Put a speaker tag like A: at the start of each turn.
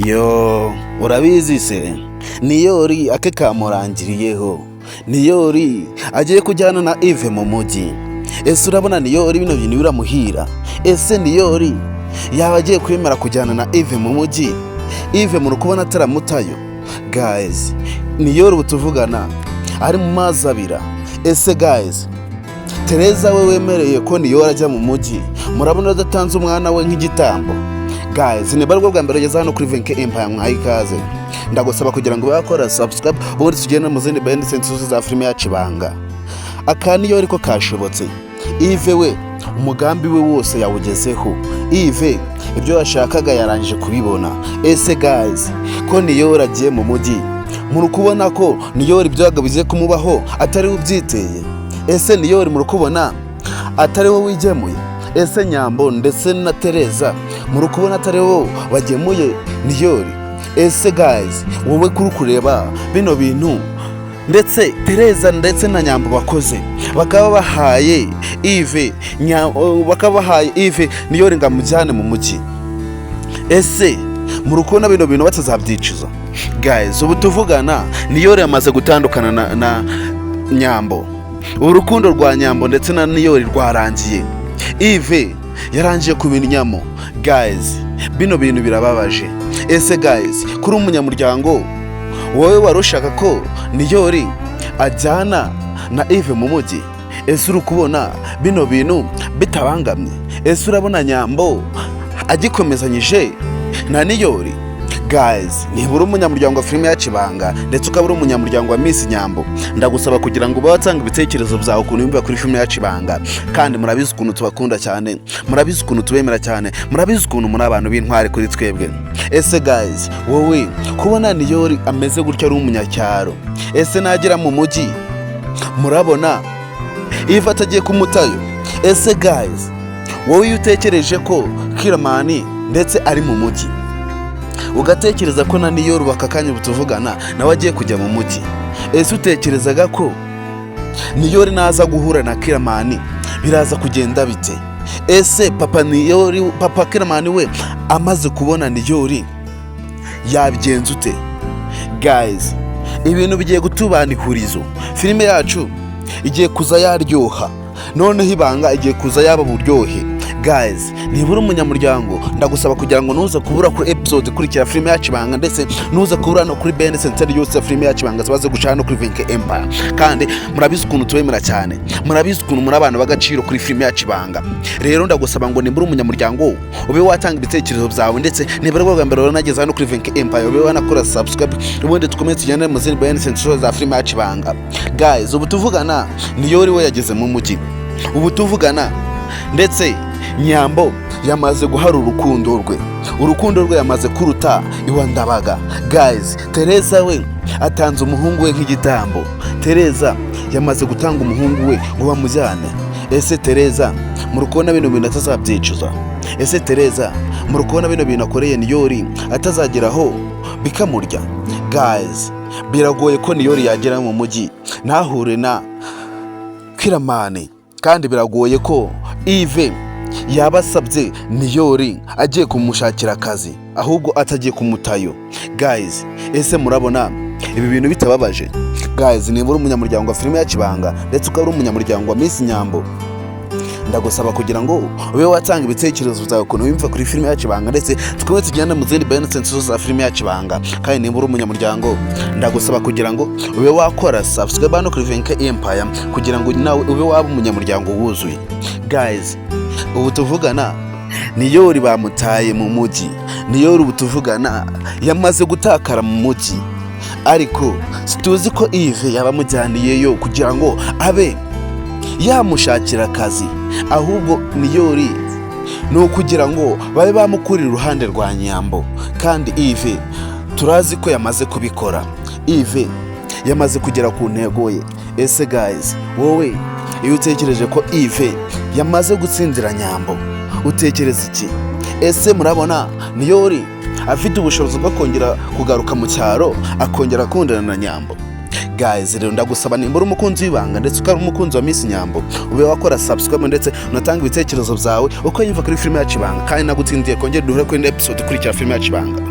A: Yo, urabizi se? Niyori ake kamurangiriyeho. Niyori agiye kujyana na Yves mu mujyi. Ese urabona Niyori bino bintu biramuhira? Ese Niyori yaba agiye kwemera kujyana na Yves mu mujyi? Yves muri kubona ataramutayo. Guys, Niyori butuvugana ari mu mazi abira. Ese guys, Tereza we wemereye ko Niyori ajya mu mujyi. Murabona adatanze umwana we nk'igitambo. Guys, ni barwo bwa mbere hano kuri Venke Empire mwaha ikaze. Ndagusaba kugira ngo bakora subscribe ubundi tugende mu zindi band sensuzi za filime yacu Ibanga. Aka Niyori ko kashobotse. Yves we umugambi we wose yawugezeho. Yves ibyo yashakaga yarangije kubibona. Ese guys, ko Niyori agiye mu mujyi, muri kubona ko Niyori ibyo yagabize kumubaho atari ubyiteye. Ese Niyori muri kubona atari wo wigemuye. Ese Nyambo ndetse na Tereza muri kubona atari wo bagemuye Niyori. Ese guys, wowe kuri kureba bino bintu ndetse Tereza ndetse na Nyambo bakoze bakaba bahaye Yves Niyori ngamujyane mu mujyi. Ese muri kubona bino bintu batazabyicuza? Guys, ubu tuvugana Niyori yamaze gutandukana na Nyambo. Urukundo rwa Nyambo ndetse na Niyori rwarangiye. Yves yarangiye kubinyamo. Guys, bino bintu birababaje. Ese guys, kuri umunyamuryango wowe warushaka ko Niyori ajyana na Yves mu mujyi? Ese uri kubona bino bintu bitabangamye? Ese urabona Nyambo agikomezanyije na Niyori? Guys, nibura umunyamuryango wa filime yacu Ibanga ndetse ukaba uri umunyamuryango wa Miss Nyambo, ndagusaba kugira ngo batanga ibitekerezo byawe ukuntu wumva kuri filime yacu Ibanga. Kandi murabizi ukuntu tubakunda cyane, murabizi ukuntu tubemera cyane, murabizi ukuntu muri abantu b'intwari kuri twebwe. Ese guys, wowe kubona Niyori ameze gutya ari umunyacyaro, ese nagera mu mujyi murabona Yves atagiye kumutayo? Ese guys, wowe utekereje ko Kiramani ndetse ari mu mujyi, ugatekereza ko na Niyori bakakanya butuvugana nawe agiye kujya mu mujyi, ese utekerezaga ko Niyori naza guhura na Kiramani biraza kugenda bite? Ese papa Kiramani we amaze kubona Niyori yabigenza ute? Guys, ibintu bigiye gutubana ihurizo. Filime yacu igiye kuza yaryoha, noneho Ibanga igiye kuza yaba buryohe. Guys, nibura umunyamuryango ndagusaba kugira ngo nuza kubura kuri episode kurikira filime yacu Ibanga ndetse nuza kubura no kuri band center yose filime yacu Ibanga zabaze gucana no kuri Venke Empire. Kandi murabizi ukuntu tubemera cyane, murabizi ukuntu muri abantu bagaciro kuri filime yacu Ibanga. Rero ndagusaba ngo nibura umunyamuryango ube watanga ibitekerezo byawe ndetse nibura bwa mbere wanageza hano kuri Venke Empire ube wanakora subscribe ubundi tukomeze tujyane mu zindi band center za filime yacu Ibanga. Guys, ubu tuvugana Niyori we yageze mu mujyi. Ubu tuvugana ndetse Nyambo yamaze guhara urukundo rwe yamaze kuruta iwa Ndabaga. Guys, Tereza we atanze umuhungu we nk'igitambo. Tereza yamaze gutanga umuhungu we ngo bamujyane. Ese Tereza muri kubona bino bintu atazabyicuza? Ese Tereza muri kubona bino bintu akoreye Niyori atazageraho bikamurya? Guys, biragoye ko Niyori yagera mu mujyi ntahure na Kiramani, kandi biragoye ko Yves yabasabye Niyori agiye kumushakira akazi ahubwo atagiye kumutayo. Guys, ese murabona ibi bintu bitababaje? Guys, nibura umunyamuryango wa filime yacu Ibanga ndetse ukaba uri umunyamuryango wa Miss Nyambo, ndagusaba kugira ngo ube watanga ibitekerezo byawe ukuntu wumva kuri filime yacu Ibanga ndetse tukaba tujyana mu zindi band sensuzi za filime yacu Ibanga. Kandi nibura umunyamuryango ndagusaba kugira ngo ube wakora subscribe hano kuri Venke Empire kugira ngo nawe ube waba umunyamuryango wuzuye. Guys, ubu tuvugana Niyori bamutaye mu mujyi. Niyori ubu tuvugana yamaze gutakara mu mujyi, ariko situzi ko Yves yabamujyaniyeyo kugira ngo abe yamushakira akazi, ahubwo Niyori no kugira ngo babe bamukurira uruhande rwa Nyambo. Kandi Yves turazi ko yamaze kubikora. Yves yamaze kugera ku ntego ye. Ese guys, wowe iyo utekereje ko Yves yamaze gutsindira Nyambo utekereza iki? Ese murabona Niyori afite ubushobozi bwo kongera kugaruka mu cyaro akongera akundana na Nyambo? Guys, rero ndagusaba nimbura umukunzi w'Ibanga ndetse ukaba umukunzi wa Miss Nyambo ube wakora subscribe ndetse unatanga ibitekerezo byawe uko yumva kuri filime yacu Ibanga. Kandi nagutsindiye kongera duhure kuri episode kurikira filime yacu Ibanga.